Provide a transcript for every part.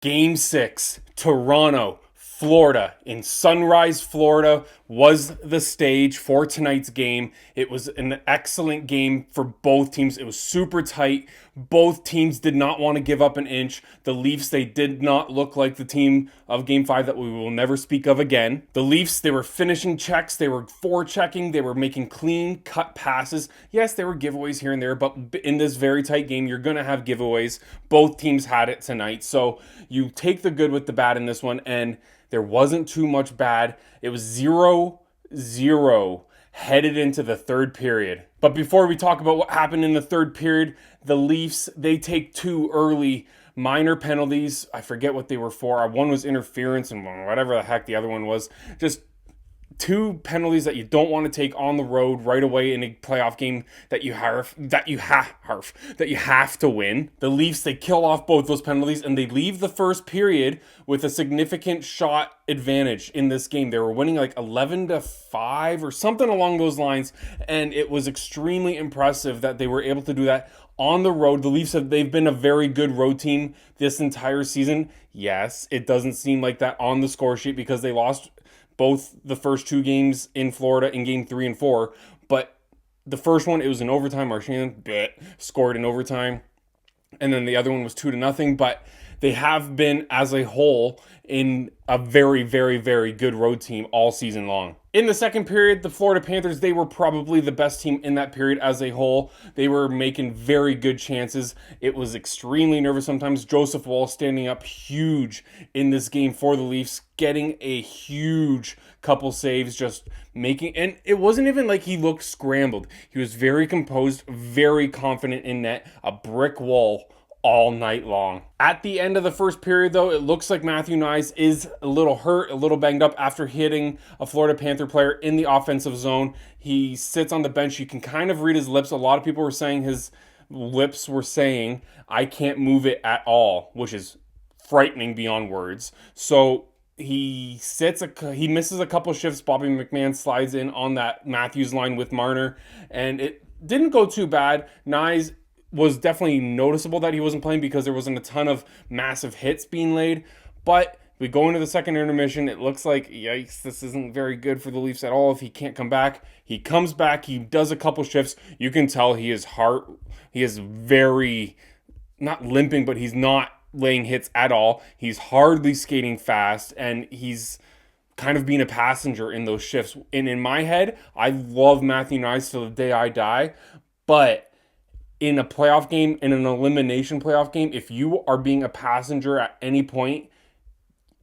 Game 6, Toronto, Florida, in Sunrise, Florida, was the stage for tonight's game. It was an excellent game for both teams. It was super tight. Both teams did not want to give up an inch. The Leafs, they did not look like the team of Game 5 that we will never speak of again. The Leafs, they were finishing checks. They were forechecking. They were making clean cut passes. Yes, there were giveaways here and there, but in this very tight game, you're going to have giveaways. Both teams had it tonight. So you take the good with the bad in this one, and there wasn't too much bad. It was 0-0 headed into the third period. But before we talk about what happened in the third period, the Leafs, they take two early minor penalties. I forget what they were for. One was interference and whatever the heck the other one was. Just two penalties that you don't want to take on the road right away in a playoff game that you have to win. The Leafs, they kill off both those penalties and they leave the first period with a significant shot advantage in this game. They were winning like 11-5 or something along those lines, and it was extremely impressive that they were able to do that on the road. The Leafs, they've been a very good road team this entire season. Yes, it doesn't seem like that on the score sheet because they lost both the first two games in Florida in game 3 and 4, but the first one, it was in overtime. Marchand scored in overtime, and then the other one was 2-0, but they have been, as a whole, in a very, very, very good road team all season long. In the second period, the Florida Panthers, they were probably the best team in that period as a whole. They were making very good chances. It was extremely nervous sometimes. Joseph Woll standing up huge in this game for the Leafs, getting a huge couple saves, just making, and it wasn't even like he looked scrambled. He was very composed, very confident in net, a brick wall all night long. At the end of the first period, though, it looks like Matthew Knies is a little hurt, a little banged up after hitting a Florida Panther player in the offensive zone. He sits on the bench. You can kind of read his lips. A lot of people were saying his lips were saying, "I can't move it at all," which is frightening beyond words. So he misses a couple shifts. Bobby McMann slides in on that Matthews line with Marner, and it didn't go too bad. Knies was definitely noticeable that he wasn't playing because there wasn't a ton of massive hits being laid. But we go into the second intermission. It looks like, yikes, this isn't very good for the Leafs at all if he can't come back. He comes back. He does a couple shifts. You can tell he is very, not limping, but he's not laying hits at all. He's hardly skating fast, and he's kind of being a passenger in those shifts. And in my head, I love Matthew Knies till the day I die, but in a playoff game, in an elimination playoff game, if you are being a passenger at any point,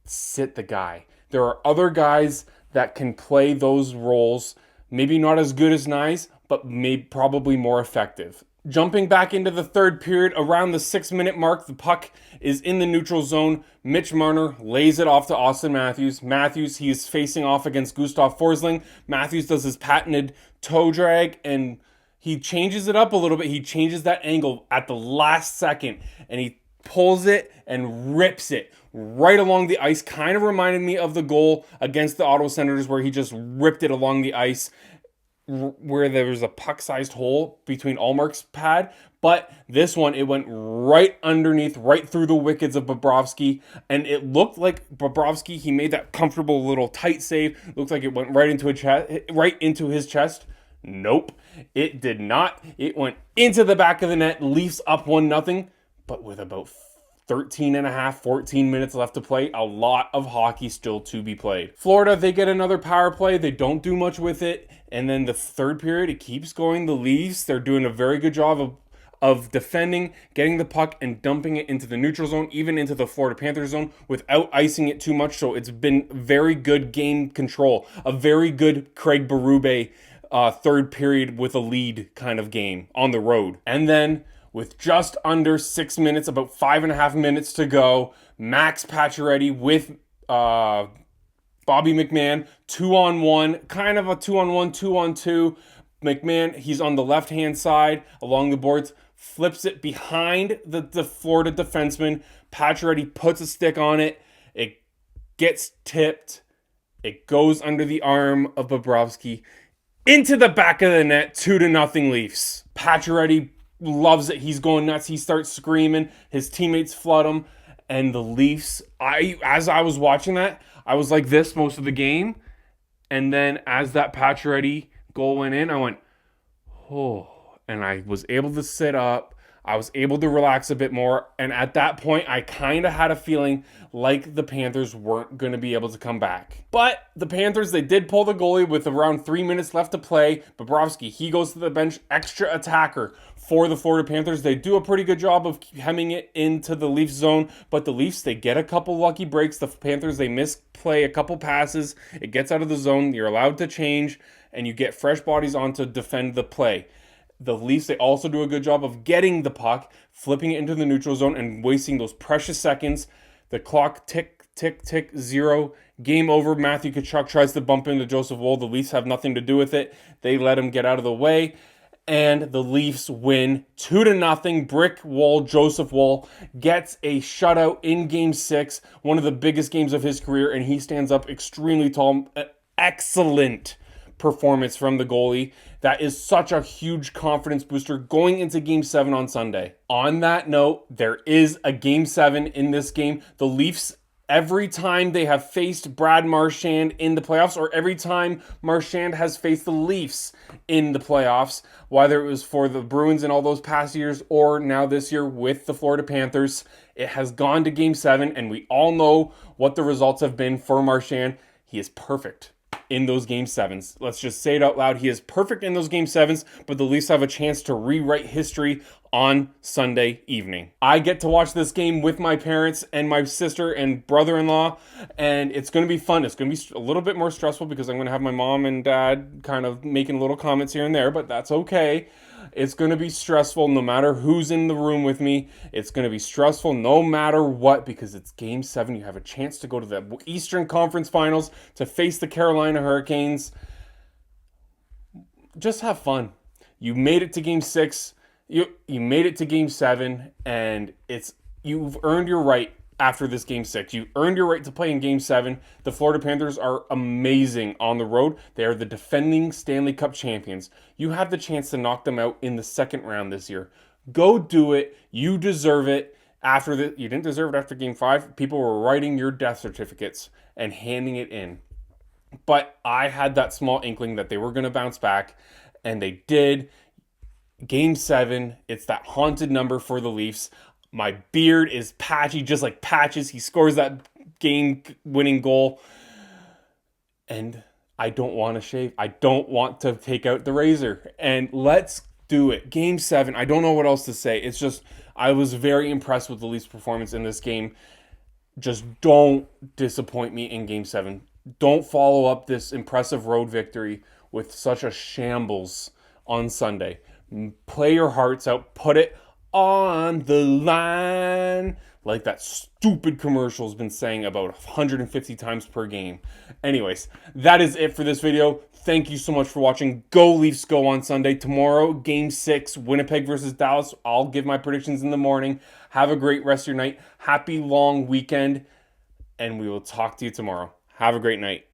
sit the guy. There are other guys that can play those roles, maybe not as good as Knies, but probably more effective. Jumping back into the third period, around the 6-minute mark, the puck is in the neutral zone. Mitch Marner lays it off to Austin Matthews. Matthews, he is facing off against Gustav Forsling. Matthews does his patented toe drag, and he changes it up a little bit. He changes that angle at the last second, and he pulls it and rips it right along the ice. Kind of reminded me of the goal against the Ottawa Senators where he just ripped it along the ice where there was a puck-sized hole between Allmark's pad. But this one, it went right underneath, right through the wickets of Bobrovsky, and it looked like Bobrovsky, he made that comfortable little tight save. Looked like it went right into his chest. Nope, it did not. It went into the back of the net. Leafs up 1-0, but with about 14 minutes left to play. A lot of hockey still to be played. Florida, they get another power play. They don't do much with it. And then the third period, it keeps going. The Leafs, they're doing a very good job of defending, getting the puck and dumping it into the neutral zone, even into the Florida Panthers zone without icing it too much. So it's been very good game control, a very good Craig Berube third period with a lead kind of game on the road. And then with just under 6 minutes, about 5.5 minutes to go, Max Pacioretty with Bobby McMann, 2-on-1, kind of a 2-on-1, 2-on-2. McMann, he's on the left-hand side along the boards, flips it behind the Florida defenseman. Pacioretty puts a stick on it. It gets tipped. It goes under the arm of Bobrovsky into the back of the net, 2-0 Leafs. Pacioretty loves it. He's going nuts. He starts screaming. His teammates flood him. And the Leafs, as I was watching that, I was like this most of the game. And then as that Pacioretty goal went in, I went, oh, and I was able to sit up. I was able to relax a bit more. And at that point, I kind of had a feeling like the Panthers weren't going to be able to come back. But the Panthers, they did pull the goalie with around 3 minutes left to play. Bobrovsky, he goes to the bench, extra attacker for the Florida Panthers. They do a pretty good job of hemming it into the Leafs zone. But the Leafs, they get a couple lucky breaks. The Panthers, they misplay a couple passes. It gets out of the zone. You're allowed to change, and you get fresh bodies on to defend the play. The Leafs, they also do a good job of getting the puck, flipping it into the neutral zone, and wasting those precious seconds. The clock tick, tick, tick, 0. Game over. Matthew Tkachuk tries to bump into Joseph Woll. The Leafs have nothing to do with it. They let him get out of the way. And the Leafs win 2-0. Brick Wall, Joseph Woll, gets a shutout in Game 6. One of the biggest games of his career, and he stands up extremely tall. Excellent performance from the goalie. That is such a huge confidence booster going into Game 7 on Sunday. On that note, there is a Game 7 in this game. The Leafs, every time they have faced Brad Marchand in the playoffs, or every time Marchand has faced the Leafs in the playoffs, whether it was for the Bruins in all those past years or now this year with the Florida Panthers, it has gone to Game 7, and we all know what the results have been for Marchand. He is perfect in those Game 7s. Let's just say it out loud. He is perfect in those Game 7s, but the Leafs have a chance to rewrite history on Sunday evening. I get to watch this game with my parents and my sister and brother-in-law, and it's going to be fun. It's going to be a little bit more stressful because I'm going to have my mom and dad kind of making little comments here and there, but that's okay. It's going to be stressful no matter who's in the room with me. It's going to be stressful no matter what because it's Game 7. You have a chance to go to the Eastern Conference Finals to face the Carolina Hurricanes. Just have fun. You made it to Game 6. You made it to Game 7, and you've earned your right after this Game 6. You earned your right to play in Game 7. The Florida Panthers are amazing on the road. They are the defending Stanley Cup champions. You have the chance to knock them out in the second round this year. Go do it. You deserve it. You didn't deserve it after Game 5. People were writing your death certificates and handing it in. But I had that small inkling that they were going to bounce back, and they did. Game 7, it's that haunted number for the Leafs. My beard is patchy, just like Patches. He scores that game-winning goal. And I don't want to shave. I don't want to take out the razor. And let's do it. Game 7, I don't know what else to say. It's just, I was very impressed with the Leafs' performance in this game. Just don't disappoint me in Game 7. Don't follow up this impressive road victory with such a shambles on Sunday. Play your hearts out. Put it on the line, like that stupid commercial's been saying about 150 times per game. Anyways, that is it for this video. Thank you so much for watching. Go Leafs go on Sunday. Tomorrow, Game 6, Winnipeg versus Dallas. I'll give my predictions in the morning. Have a great rest of your night. Happy long weekend, and we will talk to you tomorrow. Have a great night.